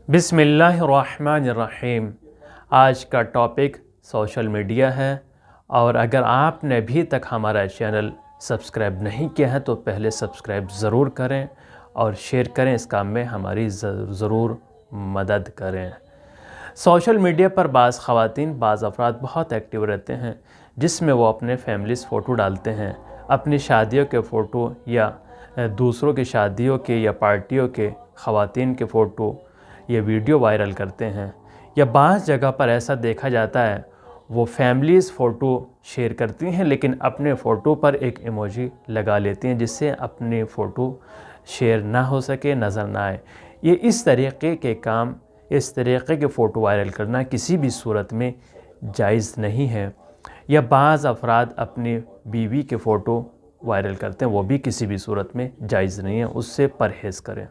बिस्मिल्लाहिर्रहमानिर्रहीम। आज का टॉपिक सोशल मीडिया है, और अगर आपने अभी तक हमारा चैनल सब्सक्राइब नहीं किया है तो पहले सब्सक्राइब ज़रूर करें और शेयर करें। इस काम में हमारी ज़रूर मदद करें। सोशल मीडिया पर बाज़ ख़वातीन, बाज़ अफराद बहुत एक्टिव रहते हैं, जिसमें वो अपने फैमिलीज़ फ़ोटो डालते हैं, अपनी शादियों के फ़ोटो या दूसरों की शादियों के या पार्टियों के ख़वातीन के फ़ोटो ये वीडियो वायरल करते हैं। या बाज़ जगह पर ऐसा देखा जाता है, वो फैमिलीज़ फ़ोटो शेयर करती हैं लेकिन अपने फ़ोटो पर एक इमोजी लगा लेती हैं, जिससे अपनी फ़ोटो शेयर ना हो सके, नज़र ना आए। ये इस तरीक़े के काम, इस तरीक़े के फ़ोटो वायरल करना किसी भी सूरत में जायज़ नहीं है। या बाज़ अफराद अपनी बीवी के फ़ोटो वायरल करते हैं, वो भी किसी भी सूरत में जायज़ नहीं है। उससे परहेज़ करें।